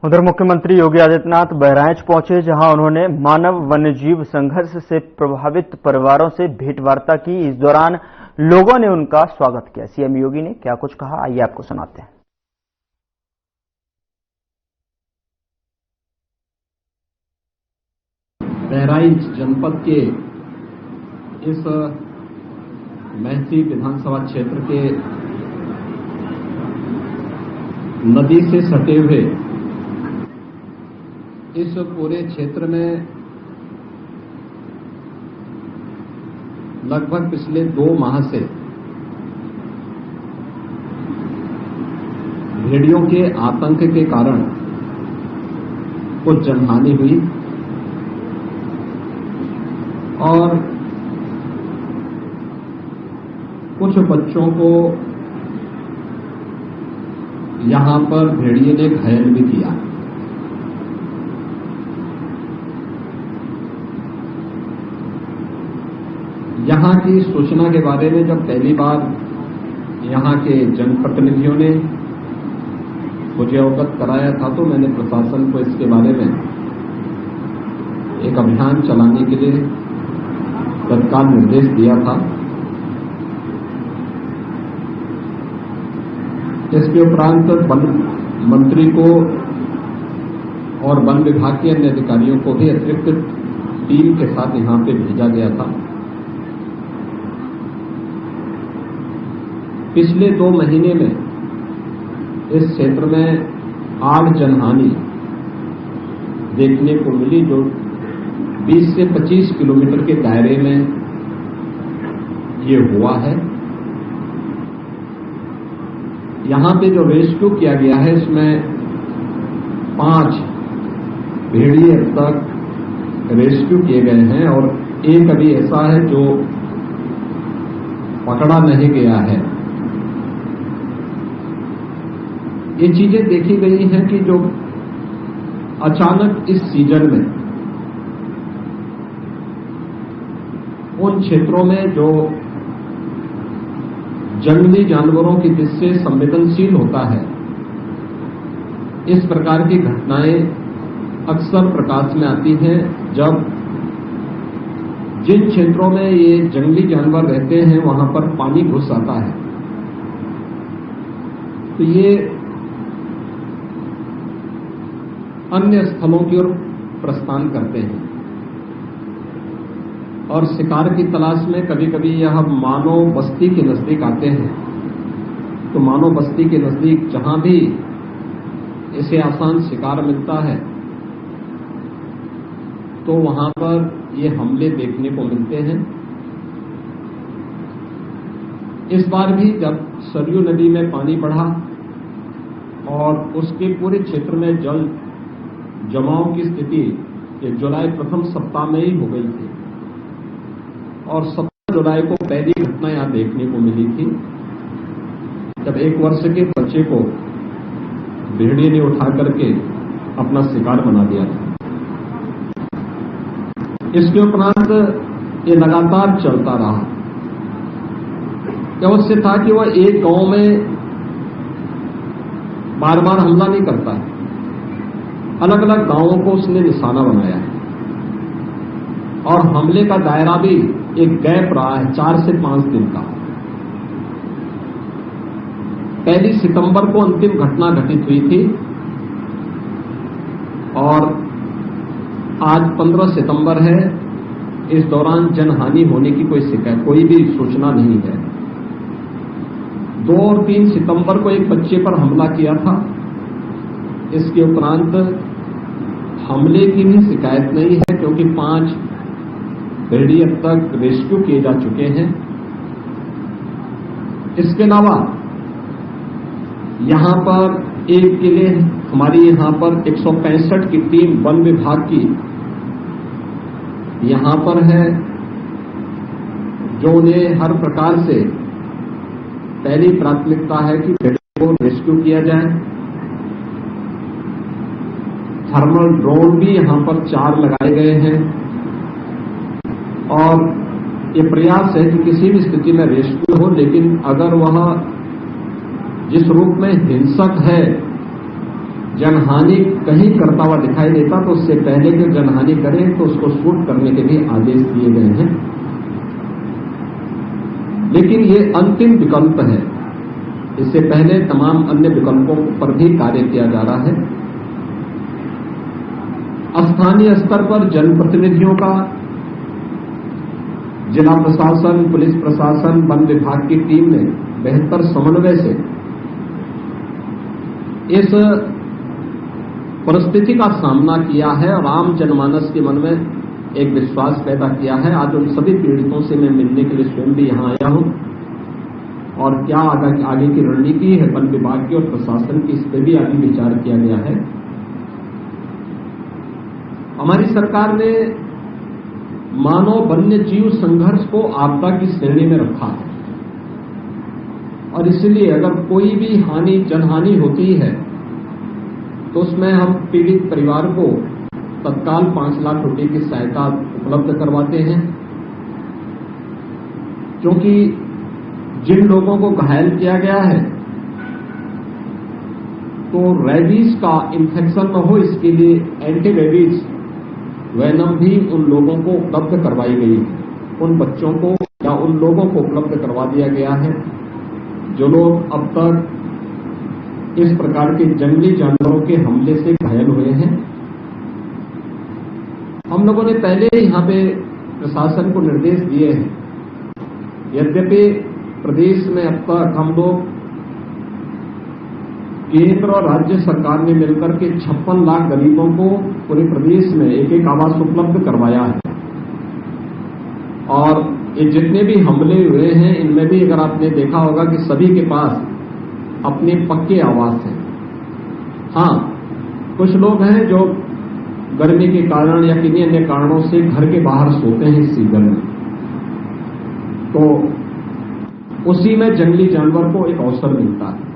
उधर मुख्यमंत्री योगी आदित्यनाथ बहराइच पहुंचे, जहां उन्होंने मानव वन्यजीव संघर्ष से प्रभावित परिवारों से भेंटवार्ता की। इस दौरान लोगों ने उनका स्वागत किया। सीएम योगी ने क्या कुछ कहा, आइए आपको सुनाते हैं। बहराइच जनपद के इस महसी विधानसभा क्षेत्र के नदी से सटे हुए इस पूरे क्षेत्र में लगभग पिछले 2 माह से भेड़ियों के आतंक के कारण कुछ जनहानि हुई और कुछ बच्चों को यहां पर भेड़िए ने घायल भी किया। यहां की सूचना के बारे में जब पहली बार यहां के जनप्रतिनिधियों ने मुझे अवगत कराया था, तो मैंने प्रशासन को इसके बारे में एक अभियान चलाने के लिए तत्काल निर्देश दिया था। इसके उपरांत वन मंत्री को और वन विभाग के अन्य अधिकारियों को भी अतिरिक्त टीम के साथ यहां पे भेजा गया था। पिछले 2 महीने में इस क्षेत्र में 8 जनहानि देखने को मिली, जो 20 से 25 किलोमीटर के दायरे में ये हुआ है। यहां पे जो रेस्क्यू किया गया है, इसमें 5 भेड़िए अब तक रेस्क्यू किए गए हैं और एक अभी ऐसा है जो पकड़ा नहीं गया है। ये चीजें देखी गई हैं कि जो अचानक इस सीजन में उन क्षेत्रों में जो जंगली जानवरों की दृष्टि से संवेदनशील होता है, इस प्रकार की घटनाएं अक्सर प्रकाश में आती हैं जब जिन क्षेत्रों में ये जंगली जानवर रहते हैं वहां पर पानी घुस आता है। तो ये अन्य स्थलों की ओर प्रस्थान करते हैं और शिकार की तलाश में कभी कभी यह मानव बस्ती के नजदीक आते हैं। तो मानव बस्ती के नजदीक जहां भी इसे आसान शिकार मिलता है, तो वहां पर ये हमले देखने को मिलते हैं। इस बार भी जब सरयू नदी में पानी बढ़ा और उसके पूरे क्षेत्र में जल जमाव की स्थिति जुलाई प्रथम सप्ताह में ही हो गई थी और 17 जुलाई को पहली घटना यहां देखने को मिली थी, जब 1 वर्ष के बच्चे को भेड़िए ने उठा करके अपना शिकार बना दिया था। इसके उपरांत ये लगातार चलता रहा। क्या उससे था कि वह एक गांव में बार बार हमला नहीं करता है, अलग अलग गांवों को उसने निशाना बनाया है और हमले का दायरा भी एक गैप रहा है 4 से 5 दिन का। 1 सितंबर को अंतिम घटना घटित हुई थी और आज 15 सितंबर है। इस दौरान जनहानि होने की कोई शिकायत, कोई भी सूचना नहीं है। 2 और 3 सितंबर को एक बच्चे पर हमला किया था। इसके उपरांत हमले की भी शिकायत नहीं है, क्योंकि 5 भेड़िए अब तक रेस्क्यू किए जा चुके हैं। इसके अलावा यहां पर एक के लिए हमारी यहां पर 165 की टीम वन विभाग की यहां पर है, जो उन्हें हर प्रकार से पहली प्राथमिकता है कि भेड़ियों को रेस्क्यू किया जाए। थर्मल ड्रोन भी यहां पर 4 लगाए गए हैं और ये प्रयास है कि किसी भी स्थिति में रेस्क्यू हो, लेकिन अगर वह जिस रूप में हिंसक है, जनहानि कहीं करता हुआ दिखाई देता तो उससे पहले कि जनहानि करे तो उसको शूट करने के भी आदेश दिए गए हैं। लेकिन ये अंतिम विकल्प है, इससे पहले तमाम अन्य विकल्पों पर भी कार्य किया जा रहा है। स्थानीय स्तर पर जनप्रतिनिधियों का, जिला प्रशासन, पुलिस प्रशासन, वन विभाग की टीम ने बेहतर समन्वय से इस परिस्थिति का सामना किया है और आम जनमानस के मन में एक विश्वास पैदा किया है। आज उन सभी पीड़ितों से मैं मिलने के लिए स्वयं भी यहां आया हूं और क्या आगे की रणनीति है वन विभाग की और प्रशासन की, इस पर भी आगे विचार किया गया है। हमारी सरकार ने मानव वन्य जीव संघर्ष को आपदा की श्रेणी में रखा है और इसलिए अगर कोई भी जनहानि होती है तो उसमें हम पीड़ित परिवार को तत्काल 5 लाख रुपए की सहायता उपलब्ध करवाते हैं, क्योंकि जिन लोगों को घायल किया गया है तो रेबीज का इन्फेक्शन न हो, इसके लिए एंटी रेबीज वैनम भी उन लोगों को उपलब्ध करवाई गई है। उन बच्चों को या उन लोगों को उपलब्ध करवा दिया गया है जो लोग अब तक इस प्रकार के जंगली जानवरों के हमले से घायल हुए हैं। हम लोगों ने पहले यहां पे प्रशासन को निर्देश दिए हैं। यद्यपि प्रदेश में अब तक हम लोग केंद्र और राज्य सरकार ने मिलकर के 56 लाख गरीबों को पूरे प्रदेश में एक आवास उपलब्ध करवाया है और ये जितने भी हमले हुए हैं इनमें भी अगर आपने देखा होगा कि सभी के पास अपने पक्के आवास हैं। हाँ, कुछ लोग हैं जो गर्मी के कारण या किन्हीं अन्य कारणों से घर के बाहर सोते हैं इस सीजन में, तो उसी में जंगली जानवर को एक अवसर मिलता है।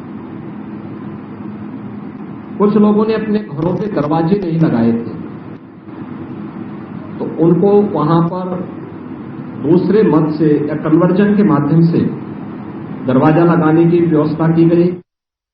कुछ लोगों ने अपने घरों पे दरवाजे नहीं लगाए थे तो उनको वहां पर दूसरे मत से या कन्वर्जन के माध्यम से दरवाजा लगाने की व्यवस्था की गई।